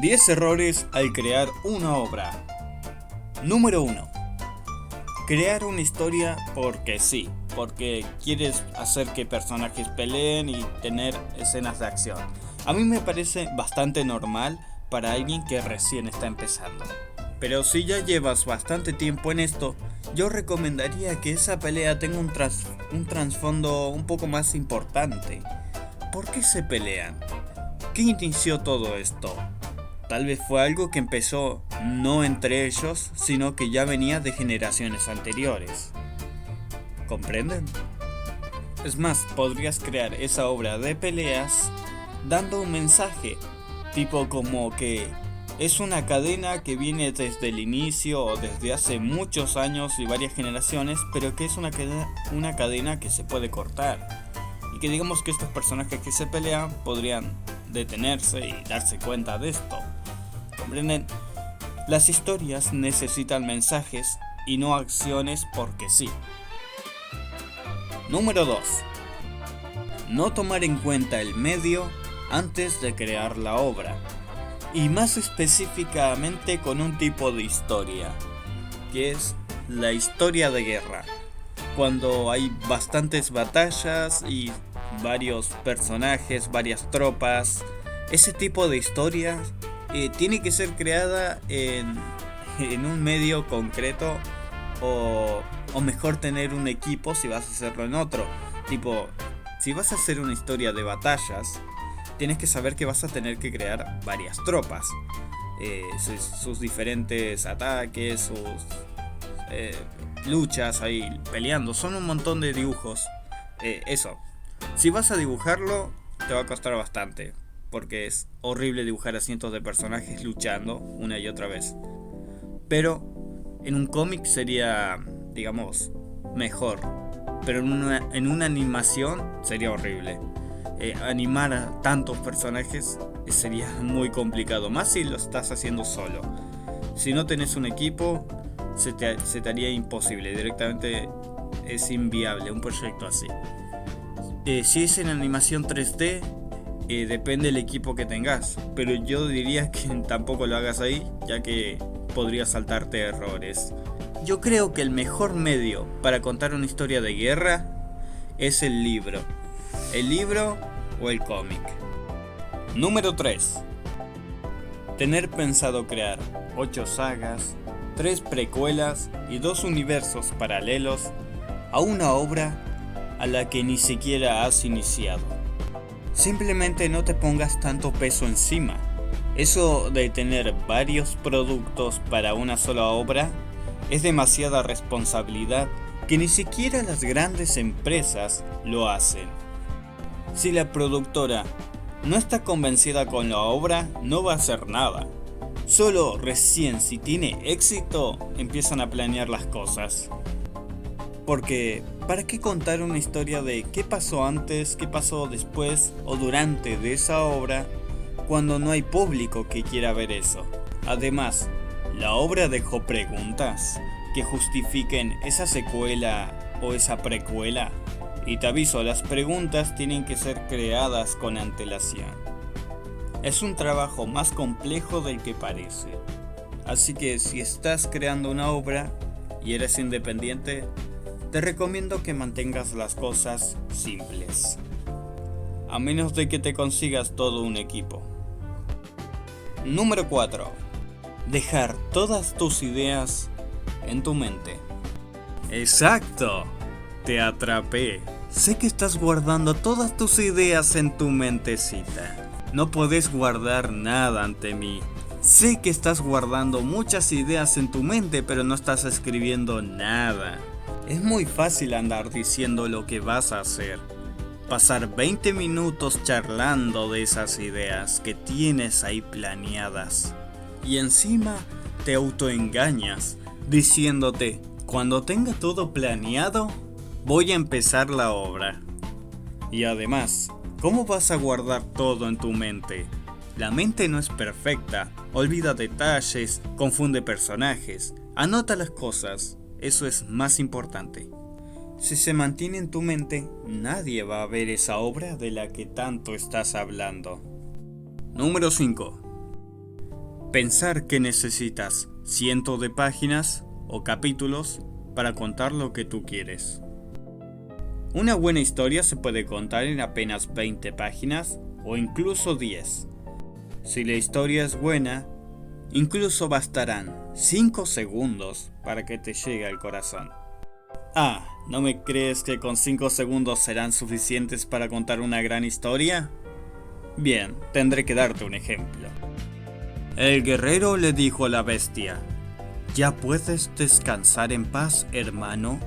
10 errores al crear una obra. Número 1. Crear una historia porque sí, porque quieres hacer que personajes peleen y tener escenas de acción. A mí me parece bastante normal para alguien que recién está empezando. Pero si ya llevas bastante tiempo en esto, yo recomendaría que esa pelea tenga un trasfondo un poco más importante. ¿Por qué se pelean? ¿Qué inició todo esto? Tal vez fue algo que empezó no entre ellos, sino que ya venía de generaciones anteriores. ¿Comprenden? Es más, podrías crear esa obra de peleas dando un mensaje, tipo como que es una cadena que viene desde el inicio o desde hace muchos años y varias generaciones, pero que es una cadena que se puede cortar. Y que digamos que estos personajes que se pelean podrían detenerse y darse cuenta de esto. ¿Comprenden? Las historias necesitan mensajes y no acciones porque sí. Número 2. No tomar en cuenta el medio antes de crear la obra. Y más específicamente con un tipo de historia, que es la historia de guerra. Cuando hay bastantes batallas y varios personajes, varias tropas, ese tipo de historia tiene que ser creada en un medio concreto o mejor tener un equipo si vas a hacerlo en otro. Tipo, si vas a hacer una historia de batallas, tienes que saber que vas a tener que crear varias tropas, sus diferentes ataques, sus luchas ahí peleando, son un montón de dibujos. Eso, si vas a dibujarlo te va a costar bastante, porque es horrible dibujar a cientos de personajes luchando una y otra vez. Pero en un cómic sería, digamos, mejor, pero en una animación sería horrible. Animar a tantos personajes sería muy complicado, más si lo estás haciendo solo. Si no tenés un equipo, se te haría imposible, directamente es inviable un proyecto así. Si es en animación 3D, depende del equipo que tengas, pero yo diría que tampoco lo hagas ahí, ya que podría saltarte errores. Yo creo que el mejor medio para contar una historia de guerra es el libro o el cómic. Número 3. Tener pensado crear 8 sagas, 3 precuelas y 2 universos paralelos a una obra a la que ni siquiera has iniciado. Simplemente no te pongas tanto peso encima. Eso de tener varios productos para una sola obra es demasiada responsabilidad que ni siquiera las grandes empresas lo hacen. Si la productora no está convencida con la obra, no va a hacer nada. Solo recién si tiene éxito empiezan a planear las cosas. Porque, ¿para qué contar una historia de qué pasó antes, qué pasó después o durante de esa obra cuando no hay público que quiera ver eso? Además, la obra dejó preguntas que justifiquen esa secuela o esa precuela. Y te aviso, las preguntas tienen que ser creadas con antelación. Es un trabajo más complejo del que parece. Así que si estás creando una obra y eres independiente, te recomiendo que mantengas las cosas simples. A menos de que te consigas todo un equipo. Número 4. Dejar todas tus ideas en tu mente. Exacto, te atrapé. Sé que estás guardando todas tus ideas en tu mentecita. No podés guardar nada ante mí. Sé que estás guardando muchas ideas en tu mente, pero no estás escribiendo nada. Es muy fácil andar diciendo lo que vas a hacer. Pasar 20 minutos charlando de esas ideas que tienes ahí planeadas. Y encima te autoengañas diciéndote, cuando tenga todo planeado, voy a empezar la obra. Y además, ¿cómo vas a guardar todo en tu mente? La mente no es perfecta, olvida detalles, confunde personajes, anota las cosas, eso es más importante. Si se mantiene en tu mente, nadie va a ver esa obra de la que tanto estás hablando. Número 5. Pensar que necesitas cientos de páginas o capítulos para contar lo que tú quieres. Una buena historia se puede contar en apenas 20 páginas o incluso 10. Si la historia es buena, incluso bastarán 5 segundos para que te llegue al corazón. ¿No me crees que con 5 segundos serán suficientes para contar una gran historia? Bien, tendré que darte un ejemplo. El guerrero le dijo a la bestia: «Ya puedes descansar en paz, hermano.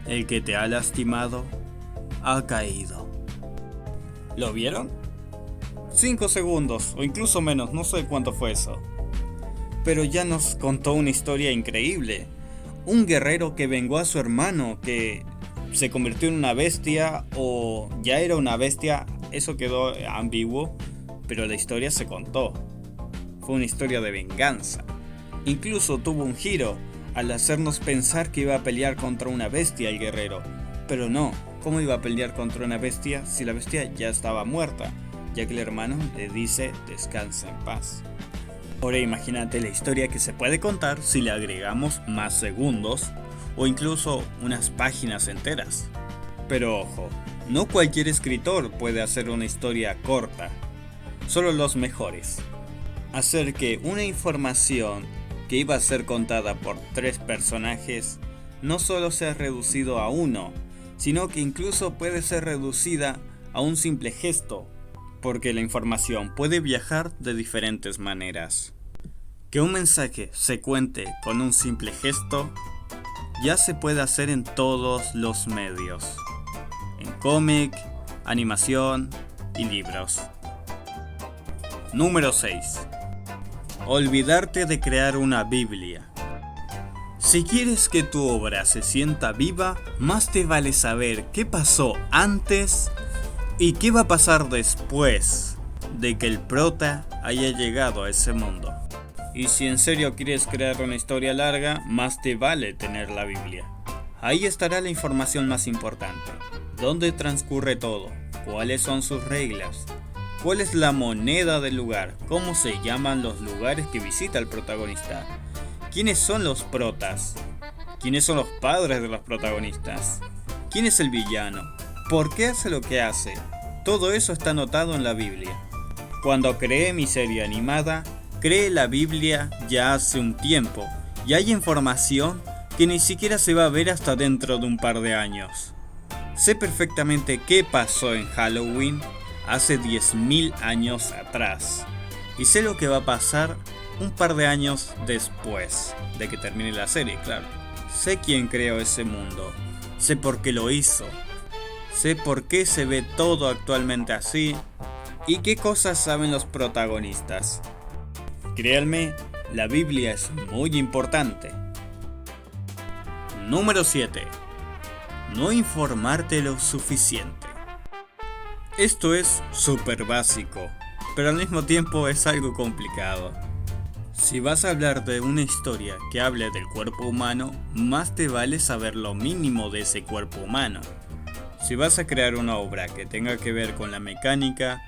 El que te ha lastimado ha caído». ¿Lo vieron? 5 segundos, o incluso menos, no sé cuánto fue eso. Pero ya nos contó una historia increíble. Un guerrero que vengó a su hermano, que se convirtió en una bestia, o ya era una bestia, eso quedó ambiguo, pero la historia se contó. Fue una historia de venganza. Incluso tuvo un giro al hacernos pensar que iba a pelear contra una bestia el guerrero. Pero no, ¿cómo iba a pelear contra una bestia si la bestia ya estaba muerta? Ya que el hermano le dice descansa en paz. Ahora imagínate la historia que se puede contar si le agregamos más segundos o incluso unas páginas enteras. Pero ojo, no cualquier escritor puede hacer una historia corta, solo los mejores. Hacer que una información que iba a ser contada por 3 personajes no solo sea reducido a 1, sino que incluso puede ser reducida a un simple gesto, porque la información puede viajar de diferentes maneras. Que un mensaje se cuente con un simple gesto ya se puede hacer en todos los medios, en cómic, animación y libros. Número 6. Olvidarte de crear una Biblia. Si quieres que tu obra se sienta viva, más te vale saber qué pasó antes y qué va a pasar después de que el prota haya llegado a ese mundo. Y si en serio quieres crear una historia larga, más te vale tener la Biblia. Ahí estará la información más importante. ¿Dónde transcurre todo? ¿Cuáles son sus reglas? ¿Cuál es la moneda del lugar? ¿Cómo se llaman los lugares que visita el protagonista? ¿Quiénes son los protas? ¿Quiénes son los padres de los protagonistas? ¿Quién es el villano? ¿Por qué hace lo que hace? Todo eso está anotado en la Biblia. Cuando creé mi serie animada, creé la Biblia ya hace un tiempo y hay información que ni siquiera se va a ver hasta dentro de un par de años. Sé perfectamente qué pasó en Halloween hace 10.000 años atrás y sé lo que va a pasar un par de años después de que termine la serie, claro. Sé quién creó ese mundo, sé por qué lo hizo, sé por qué se ve todo actualmente así y qué cosas saben los protagonistas. Créanme, la Biblia es muy importante. Número 7. No informarte lo suficiente. Esto es súper básico, pero al mismo tiempo es algo complicado. Si vas a hablar de una historia que hable del cuerpo humano, más te vale saber lo mínimo de ese cuerpo humano. Si vas a crear una obra que tenga que ver con la mecánica,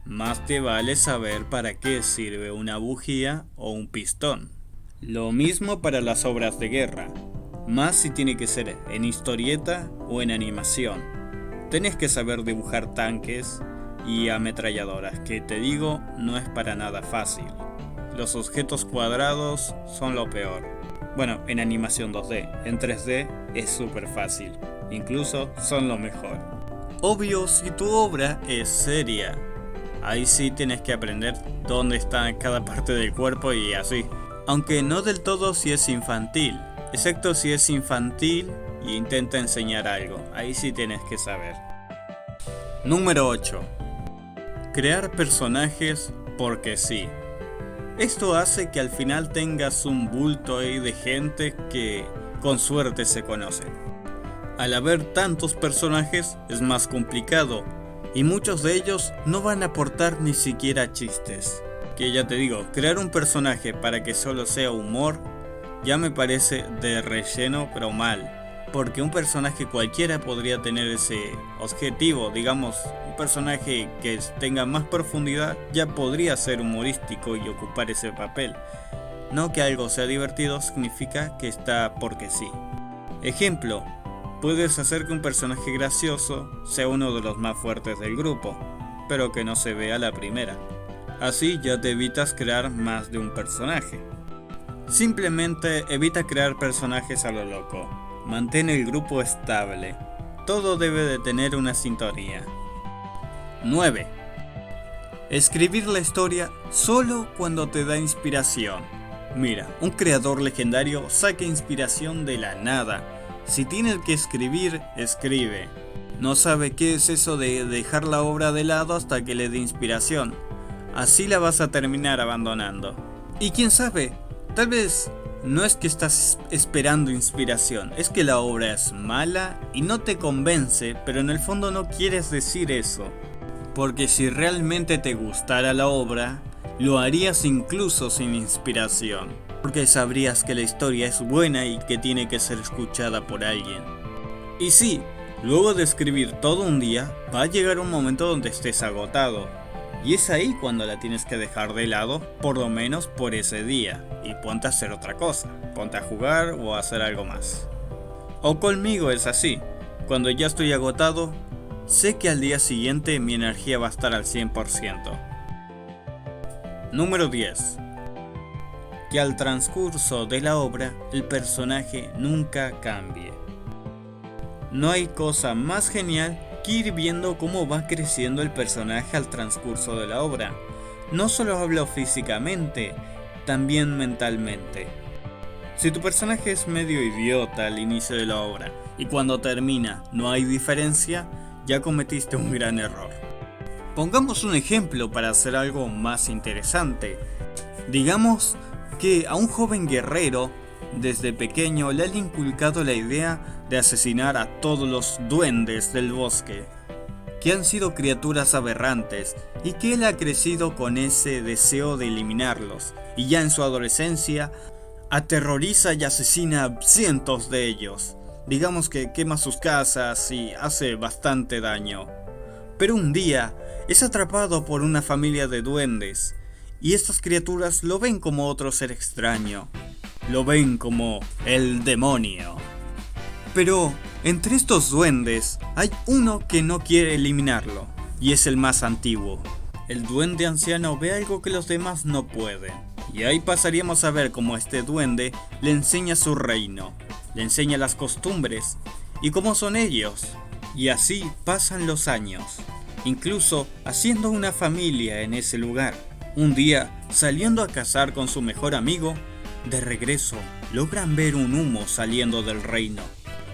más te vale saber para qué sirve una bujía o un pistón. Lo mismo para las obras de guerra, más si tiene que ser en historieta o en animación. Tenés que saber dibujar tanques y ametralladoras, que te digo, no es para nada fácil. Los objetos cuadrados son lo peor. Bueno, en animación 2D, en 3D es súper fácil, incluso son lo mejor. Obvio, si tu obra es seria, ahí sí tienes que aprender dónde está cada parte del cuerpo y así. Aunque no del todo si es infantil, excepto si es infantil y intenta enseñar algo, ahí sí tienes que saber. Número 8. Crear personajes porque sí. Esto hace que al final tengas un bulto ahí de gente que con suerte se conocen. Al haber tantos personajes es más complicado y muchos de ellos no van a aportar ni siquiera chistes. Que ya te digo, crear un personaje para que solo sea humor ya me parece de relleno pero mal. porque un personaje cualquiera podría tener ese objetivo, digamos, un personaje que tenga más profundidad ya podría ser humorístico y ocupar ese papel. No que algo sea divertido significa que está porque sí. Ejemplo, puedes hacer que un personaje gracioso sea uno de los más fuertes del grupo, pero que no se vea a la primera. Así ya te evitas crear más de un personaje. Simplemente evita crear personajes a lo loco. Mantén el grupo estable. Todo debe de tener una sintonía. 9. Escribir la historia solo cuando te da inspiración. Mira, un creador legendario saca inspiración de la nada. Si tiene que escribir, escribe. No sabe qué es eso de dejar la obra de lado hasta que le dé inspiración. Así la vas a terminar abandonando. Y quién sabe, tal vez no es que estás esperando inspiración, es que la obra es mala y no te convence, pero en el fondo no quieres decir eso. Porque si realmente te gustara la obra, lo harías incluso sin inspiración. Porque sabrías que la historia es buena y que tiene que ser escuchada por alguien. Y sí, luego de escribir todo un día, va a llegar un momento donde estés agotado. Y es ahí cuando la tienes que dejar de lado, por lo menos por ese día, y ponte a hacer otra cosa, ponte a jugar o a hacer algo más. O conmigo es así, cuando ya estoy agotado, sé que al día siguiente mi energía va a estar al 100%. Número 10. Que al transcurso de la obra, el personaje nunca cambie. No hay cosa más genial que ir viendo cómo va creciendo el personaje al transcurso de la obra. No solo hablo físicamente, también mentalmente. Si tu personaje es medio idiota al inicio de la obra y cuando termina no hay diferencia, ya cometiste un gran error. Pongamos un ejemplo para hacer algo más interesante. Digamos que a un joven guerrero desde pequeño le han inculcado la idea de asesinar a todos los duendes del bosque, que han sido criaturas aberrantes y que él ha crecido con ese deseo de eliminarlos, y ya en su adolescencia aterroriza y asesina a cientos de ellos. Digamos que quema sus casas y hace bastante daño. Pero un día es atrapado por una familia de duendes, y estas criaturas lo ven como otro ser extraño. Lo ven como el demonio. Pero entre estos duendes hay uno que no quiere eliminarlo, y es el más antiguo. El duende anciano ve algo que los demás no pueden, y ahí pasaríamos a ver cómo este duende le enseña su reino, le enseña las costumbres y cómo son ellos. Y así pasan los años, incluso haciendo una familia en ese lugar. Un día, saliendo a cazar con su mejor amigo, de regreso, logran ver un humo saliendo del reino.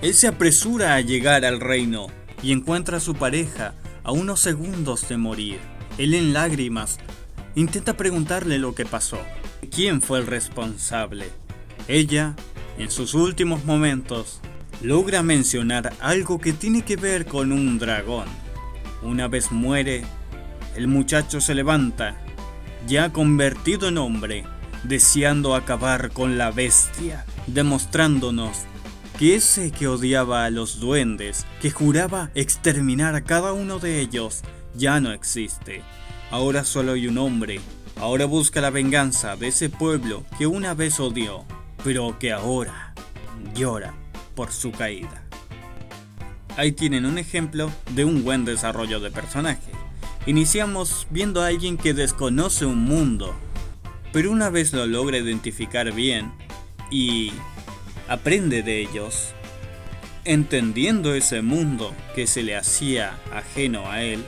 Él se apresura a llegar al reino y encuentra a su pareja a unos segundos de morir. Él en lágrimas intenta preguntarle lo que pasó. ¿Quién fue el responsable? Ella, en sus últimos momentos, logra mencionar algo que tiene que ver con un dragón. Una vez muere, el muchacho se levanta, ya convertido en hombre, deseando acabar con la bestia, demostrándonos que ese que odiaba a los duendes, que juraba exterminar a cada uno de ellos, ya no existe. Ahora solo hay un hombre, ahora busca la venganza de ese pueblo que una vez odió, pero que ahora llora por su caída. Ahí tienen un ejemplo de un buen desarrollo de personaje. Iniciamos viendo a alguien que desconoce un mundo, pero una vez lo logra identificar bien y aprende de ellos, entendiendo ese mundo que se le hacía ajeno a él,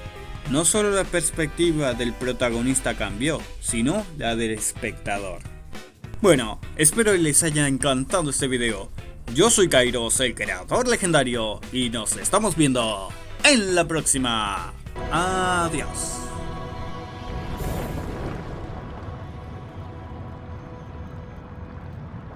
no solo la perspectiva del protagonista cambió, sino la del espectador. Bueno, espero que les haya encantado este video. Yo soy Kairos, el creador legendario, y nos estamos viendo en la próxima. Adiós.